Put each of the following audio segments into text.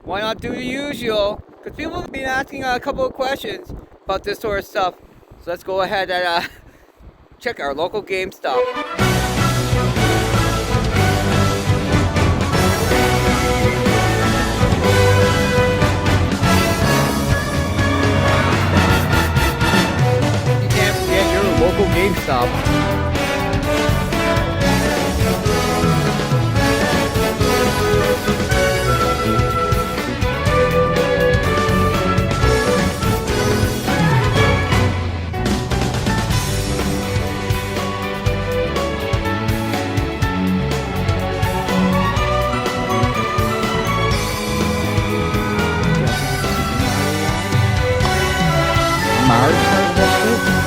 why not do the usual? Because people have been asking a couple of questions about this sort of stuff. So let's go ahead and check our local Gamestop. You can't forget your local Gamestop.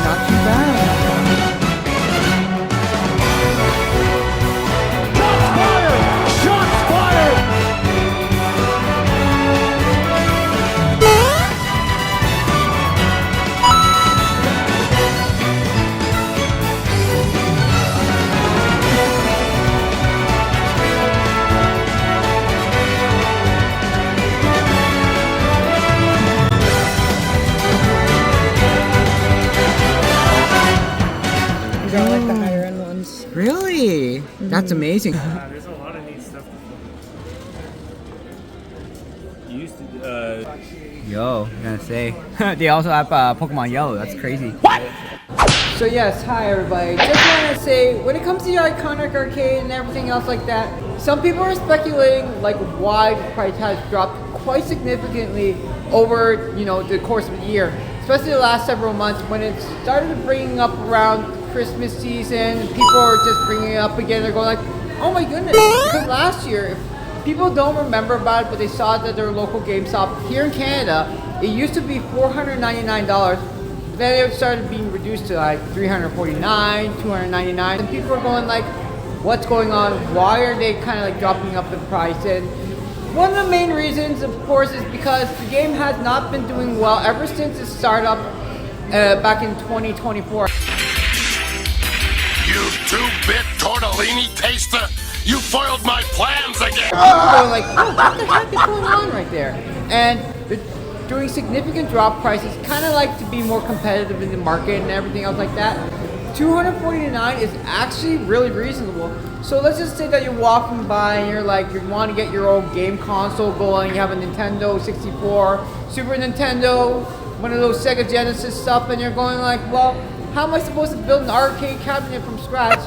Not too bad. Really? That's amazing. There's a lot of neat stuff. You used to. Yo, I'm gonna say. They also have Pokemon Yellow. That's crazy. What? So yes, hi everybody. Just wanna say, when it comes to the iconic arcade and everything else like that, some people are speculating like why the price has dropped quite significantly over the course of the year, especially the last several months when it started bringing up around Christmas season. People are just bringing it up again. They're going like, oh my goodness, because last year, if people don't remember about it, but they saw it at their local GameStop here in Canada, it used to be $499. Then it started being reduced to like $349, $299, and people are going like, what's going on? Why are they kind of like dropping up in price? And one of the main reasons, of course, is because the game has not been doing well ever since its startup back in 2024. You two-bit tortellini taster! You foiled my plans again! Going like, oh, what the heck is going on right there? And they're doing significant drop prices, kind of like to be more competitive in the market and everything else like that. $249 is actually really reasonable. So let's just say that you're walking by and you're like, you want to get your own game console going, you have a Nintendo 64, Super Nintendo, one of those Sega Genesis stuff, and you're going like, well, how am I supposed to build an arcade cabinet from scratch?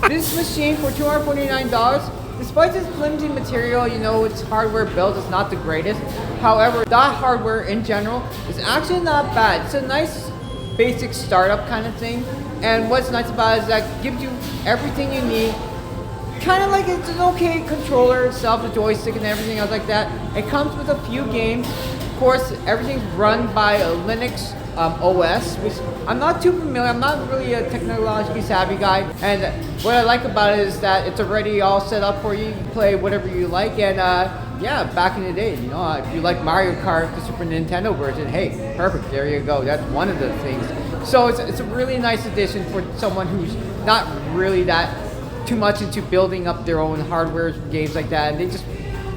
This machine for $249, despite its flimsy material, its hardware build is not the greatest. However, that hardware in general is actually not bad. It's a nice basic startup kind of thing. And what's nice about it is that it gives you everything you need. Kind of like it's an okay controller itself, the joystick and everything else like that. It comes with a few games. Of course, everything's run by a Linux OS, which I'm not too familiar. I'm not really a technologically savvy guy, and what I like about it is that it's already all set up for you. You play whatever you like, and yeah, back in the day, if you like Mario Kart, the Super Nintendo version, hey, perfect, there you go. That's one of the things. So it's a really nice addition for someone who's not really that too much into building up their own hardware, games like that, and they just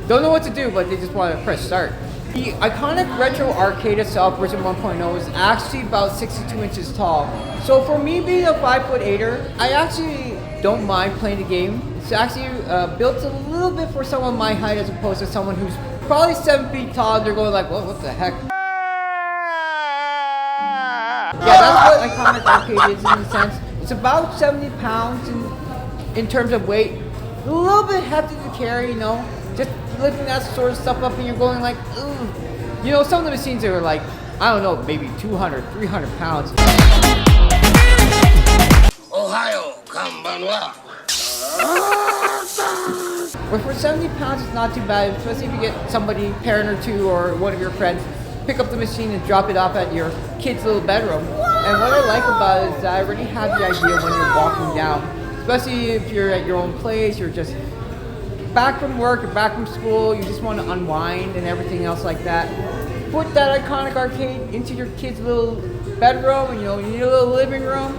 don't know what to do, but they just want to press start. The iconic retro arcade itself, version 1.0, is actually about 62 inches tall. So for me being a 5'8", I actually don't mind playing the game. It's actually built a little bit for someone my height as opposed to someone who's probably 7 feet tall. They're going like, what the heck? Yeah, that's what iconic arcade is in a sense. It's about 70 pounds in terms of weight. A little bit hefty to carry, just lifting that sort of stuff up and you're going like, ooh. Some of the machines are like, I don't know, maybe 200, 300 pounds. Ohio, konbanwa. But for 70 pounds, it's not too bad, especially if you get somebody, parent or two, or one of your friends, pick up the machine and drop it off at your kid's little bedroom. And what I like about it is that I already have the idea when you're walking down, especially if you're at your own place, you're just back from work or back from school, you just want to unwind and everything else like that. Put that iconic arcade into your kid's little bedroom, and you need a little living room.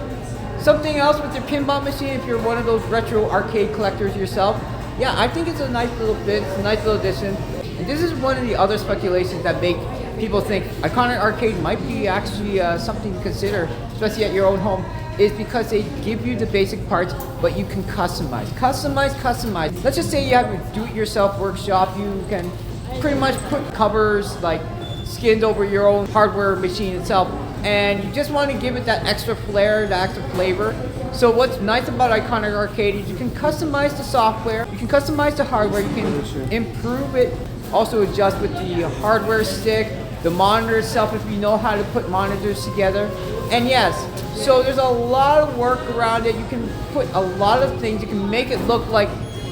Something else with your pinball machine if you're one of those retro arcade collectors yourself. Yeah, I think it's a nice little fit, it's a nice little addition. And this is one of the other speculations that make people think Iconic Arcade might be actually something to consider, especially at your own home, is because they give you the basic parts, but you can customize. Customize. Let's just say you have a do-it-yourself workshop. You can pretty much put covers, like skins over your own hardware machine itself, and you just want to give it that extra flair, that extra flavor. So what's nice about Iconic Arcade is you can customize the software, you can customize the hardware, you can improve it, also adjust with the hardware stick, the monitor itself if you know how to put monitors together. And yes, so there's a lot of work around it. You can put a lot of things, you can make it look like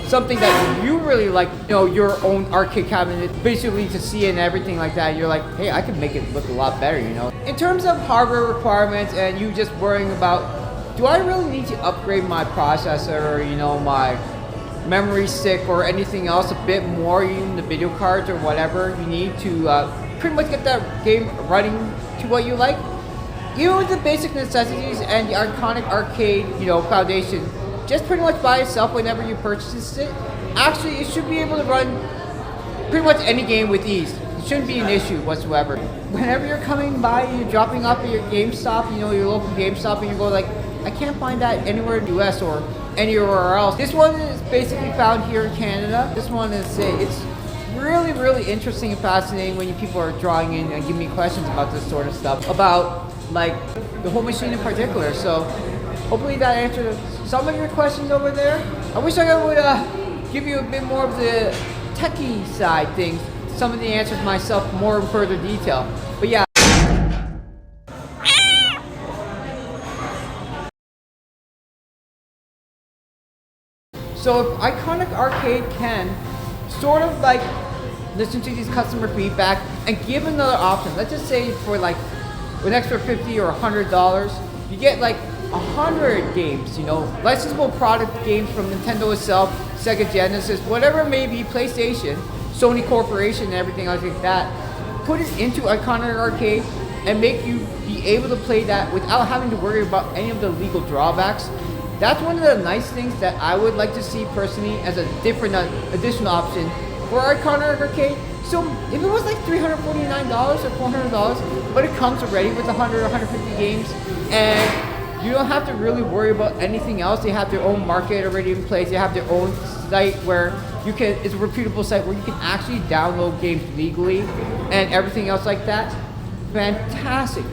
something that you really like, your own arcade cabinet, basically to see it and everything like that. You're like, hey, I can make it look a lot better, In terms of hardware requirements and you just worrying about, do I really need to upgrade my processor or, my memory stick or anything else a bit more, even the video cards or whatever you need to pretty much get that game running to what you like? Even with the basic necessities and the Iconic Arcade, foundation, just pretty much by itself whenever you purchase it, actually it should be able to run pretty much any game with ease. It shouldn't be an issue whatsoever. Whenever you're coming by, you're dropping off at your GameStop, your local GameStop, and you go like, I can't find that anywhere in the US or anywhere else. This one is basically found here in Canada. This one is, it's really, really interesting and fascinating when people are drawing in and giving me questions about this sort of stuff, about like the whole machine in particular. So hopefully that answered some of your questions over there. I wish I would give you a bit more of the techie side things, some of the answers myself more in further detail. But yeah. So if Iconic Arcade can sort of like listen to these customer feedback and give another option, let's just say for like an extra $50 or $100, you get like 100 games, licensable product games from Nintendo itself, Sega Genesis, whatever it may be, PlayStation, Sony Corporation, and everything like that. Put it into Iconic Arcade and make you be able to play that without having to worry about any of the legal drawbacks. That's one of the nice things that I would like to see personally as a different additional option for Iconic Arcade. So if it was like $349 or $400, but it comes already with 100 or 150 games, and you don't have to really worry about anything else. They have their own market already in place. They have their own site where it's a reputable site where you can actually download games legally and everything else like that. Fantastic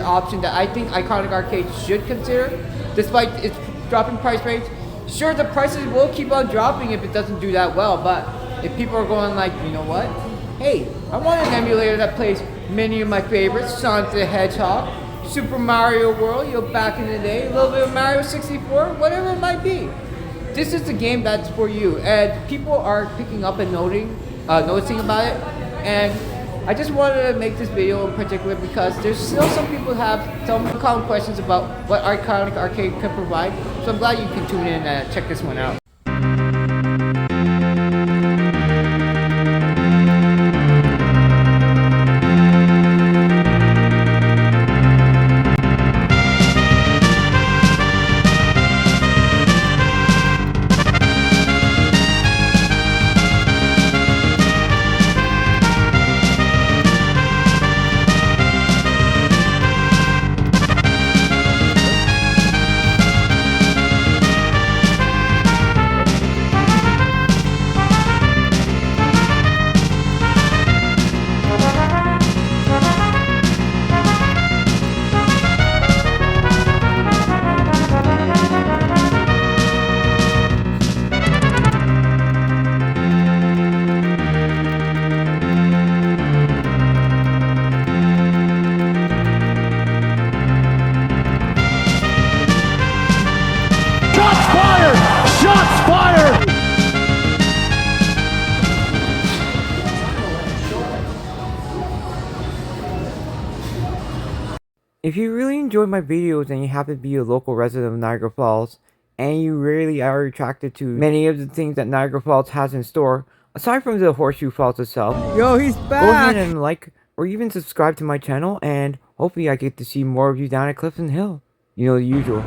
option that I think Iconic Arcade should consider, despite its dropping price range. Sure, the prices will keep on dropping if it doesn't do that well, but if people are going like, you know what? Hey, I want an emulator that plays many of my favorites, Sonic the Hedgehog, Super Mario World, back in the day, a little bit of Mario 64, whatever it might be. This is the game that's for you, and people are picking up and noticing about it, and I just wanted to make this video in particular because there's still some people who have some common questions about what Iconic Arcade can provide, so I'm glad you can tune in and check this one out. If you really enjoy my videos and you happen to be a local resident of Niagara Falls, and you really are attracted to many of the things that Niagara Falls has in store, aside from the Horseshoe Falls itself, Yo, he's back! go ahead and like or even subscribe to my channel, and hopefully I get to see more of you down at Clifton Hill. You know, the usual.